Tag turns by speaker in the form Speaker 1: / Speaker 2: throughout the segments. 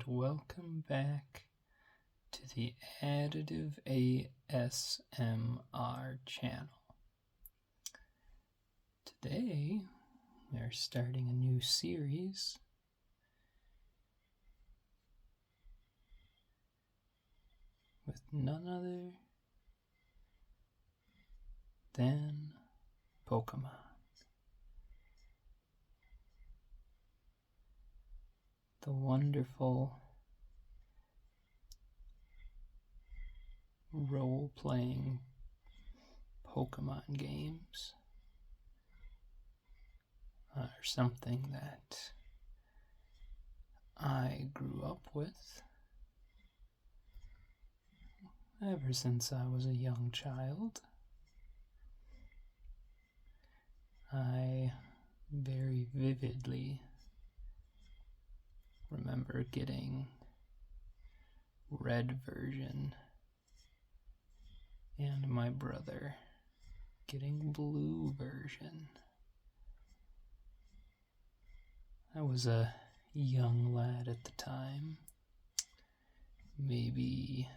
Speaker 1: and welcome back to the Additive ASMR channel. Today, we're starting a new series with none other than Pokemon. The wonderful role-playing Pokemon games are something that I grew up with ever since I was a young child. I very vividly remember getting red version and my brother getting blue version. I was a young lad at the time, maybe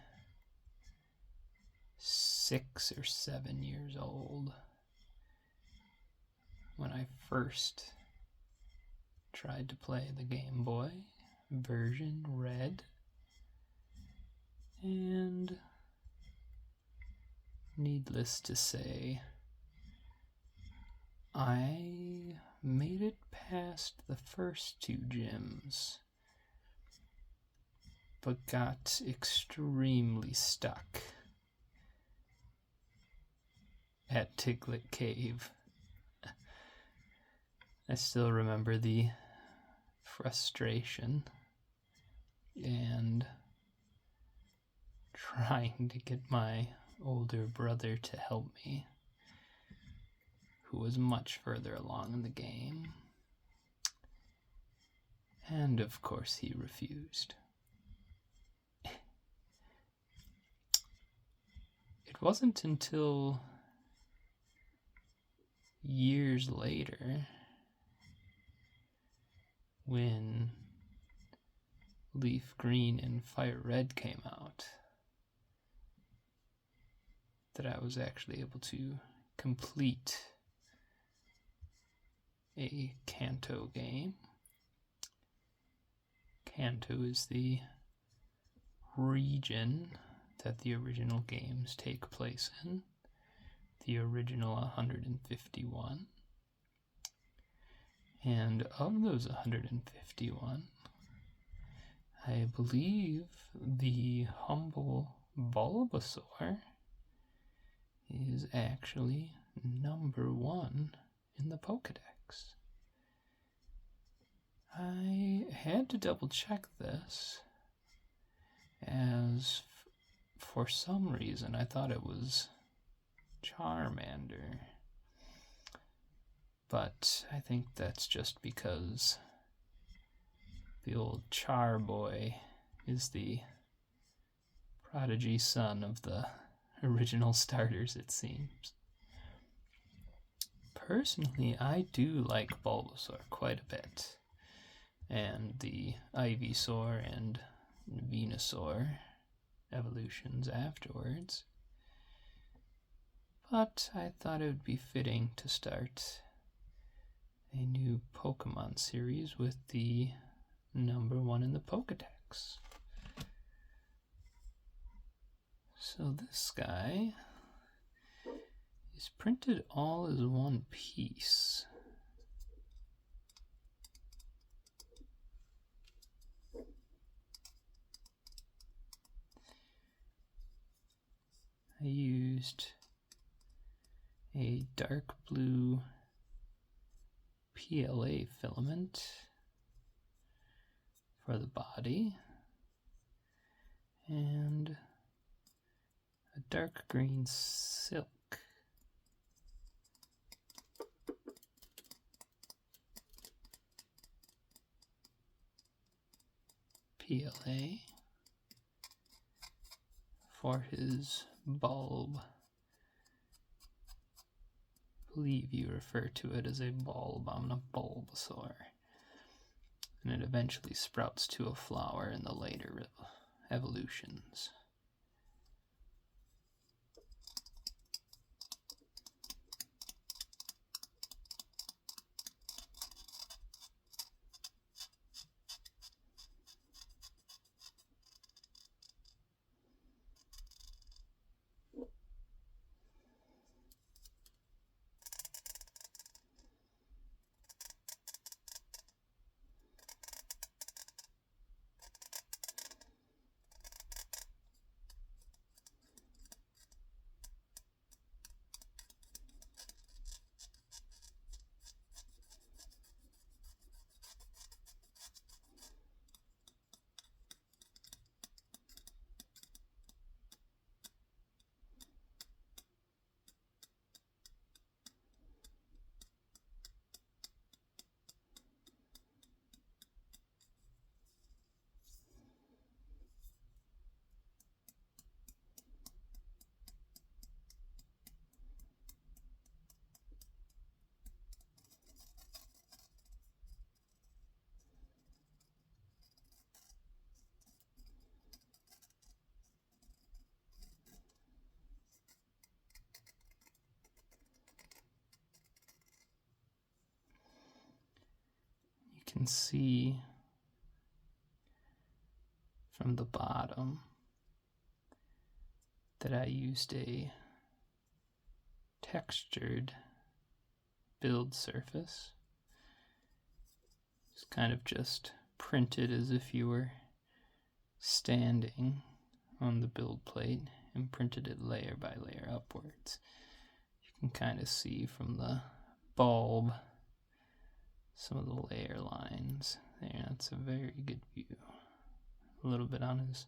Speaker 1: 6 or 7 years old, when I first tried to play the Game Boy version red, and needless to say, I made it past the first 2 gyms, but got extremely stuck at Tiglet Cave. I still remember the frustration and trying to get my older brother to help me, who was much further along in the game. And of course he refused. It wasn't until years later, when Leaf Green and Fire Red came out, that I was actually able to complete a Kanto game. Kanto is the region that the original games take place in, the original 151. And of those 151, I believe the humble Bulbasaur is actually number 1 in the Pokédex. I had to double check this, as for some reason I thought it was Charmander. But I think that's just because the old Char Boy is the prodigy son of the original starters, it seems. Personally, I do like Bulbasaur quite a bit, and the Ivysaur and Venusaur evolutions afterwards. But I thought it would be fitting to start a new Pokemon series with the number 1 in the Pokédex. So this guy is printed all as one piece. I used a dark blue PLA filament for the body and a dark green silk. PLA for his bulb. I believe you refer to it as a bulb. I'm a Bulbasaur. and it eventually sprouts to a flower in the later evolutions. You can see from the bottom that I used a textured build surface. It's kind of just printed as if you were standing on the build plate and printed it layer by layer upwards. You can kind of see from the bulb some of the layer lines there. That's a very good view. A little bit on his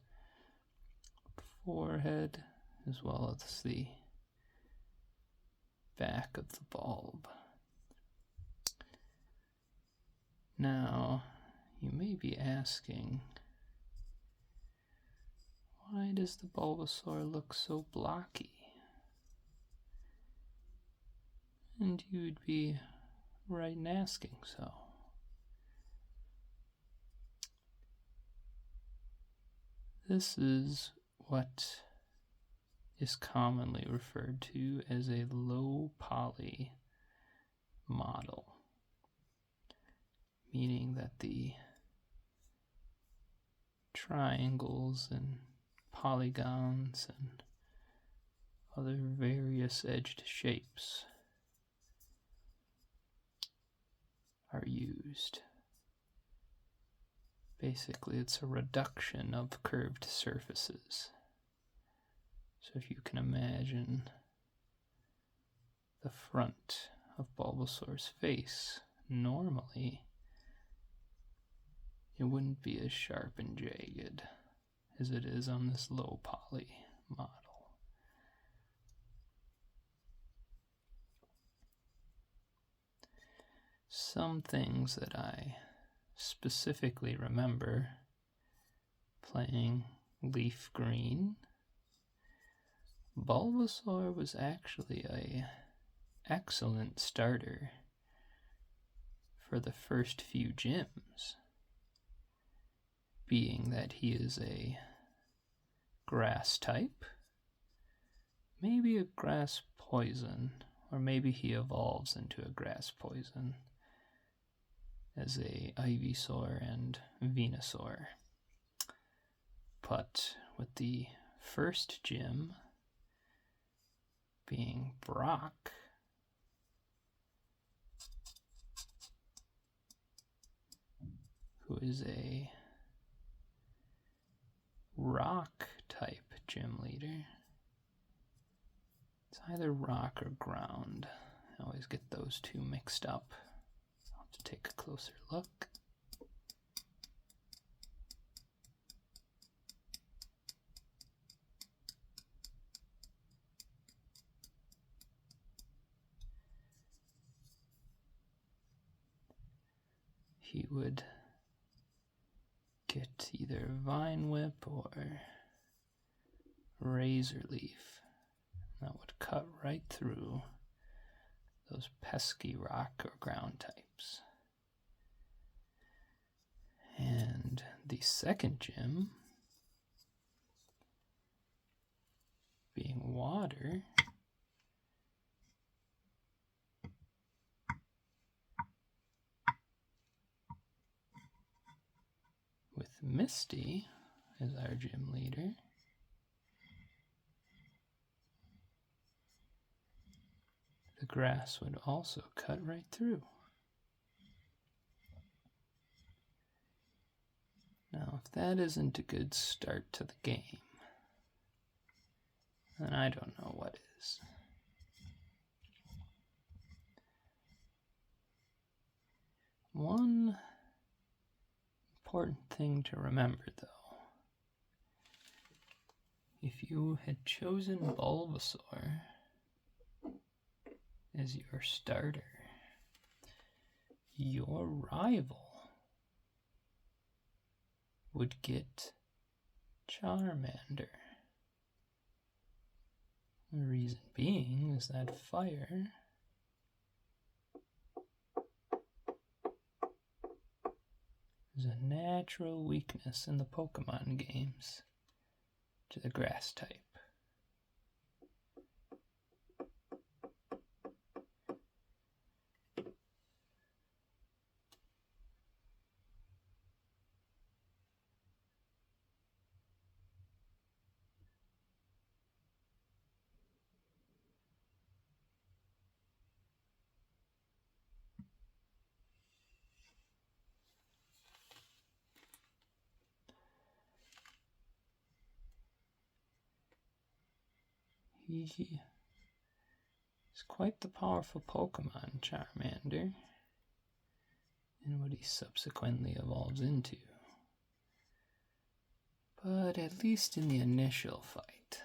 Speaker 1: forehead as well as the back of the bulb. Now, you may be asking, why does the Bulbasaur look so blocky? And you'd be right in asking so. This is what is commonly referred to as a low poly model, meaning that the triangles and polygons and other various edged shapes are used. Basically, it's a reduction of curved surfaces. So if you can imagine the front of Bulbasaur's face, normally it wouldn't be as sharp and jagged as it is on this low poly model. Some things that I specifically remember playing Leaf Green, Bulbasaur was actually an excellent starter for the first few gyms, being that he is a grass type, maybe a grass poison, or maybe he evolves into a grass poison as a Ivysaur and Venusaur. But with the first gym being Brock, who is a rock type gym leader. It's either rock or ground. I always get those two mixed up. I'll have to take a closer look. He would get either Vine Whip or Razor Leaf. That would cut right through those pesky rock or ground types. And the second gym, being water, with Misty as our gym leader, the grass would also cut right through. Now, if that isn't a good start to the game, then I don't know what is. One important thing to remember, though, if you had chosen Bulbasaur as your starter, your rival would get Charmander. The reason being is that fire is a natural weakness in the Pokemon games to the grass type. He is quite the powerful Pokemon, Charmander, in what he subsequently evolves into. But at least in the initial fight,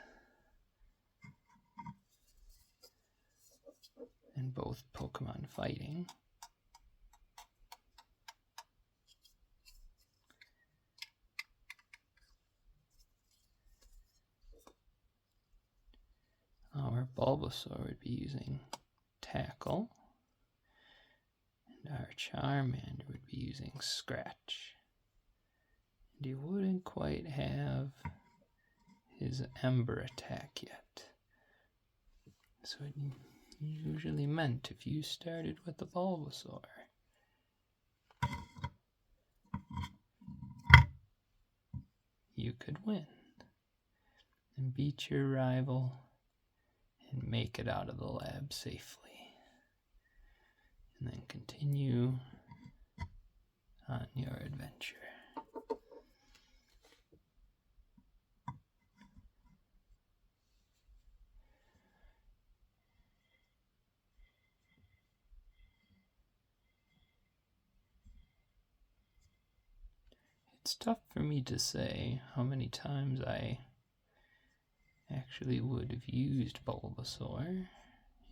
Speaker 1: in both Pokemon fighting, our Bulbasaur would be using Tackle, and our Charmander would be using Scratch. And he wouldn't quite have his Ember attack yet. So it usually meant if you started with the Bulbasaur, you could win and beat your rival and make it out of the lab safely, and then continue on your adventure. It's tough for me to say how many times I actually would have used Bulbasaur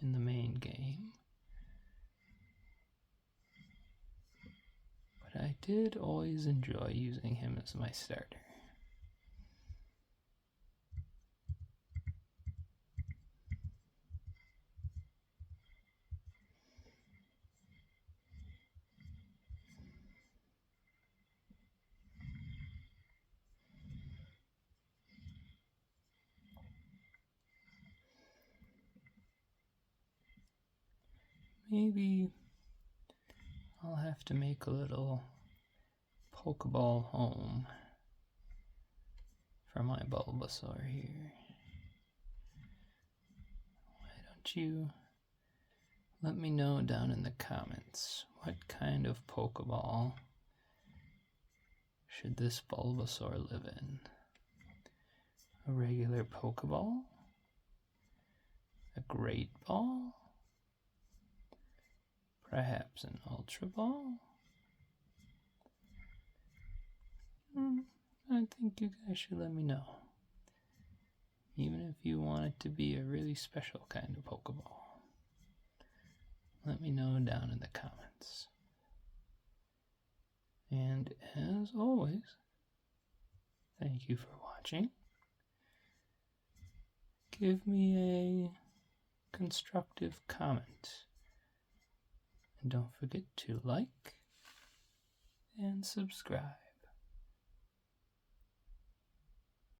Speaker 1: in the main game, but I did always enjoy using him as my starter. Maybe I'll have to make a little Pokeball home for my Bulbasaur here. Why don't you let me know down in the comments what kind of Pokeball should this Bulbasaur live in? A regular Pokeball? A Great Ball? Perhaps an Ultra Ball? I think you guys should let me know. Even if you want it to be a really special kind of Pokeball. Let me know down in the comments. And as always, thank you for watching. Give me a constructive comment. And don't forget to like and subscribe.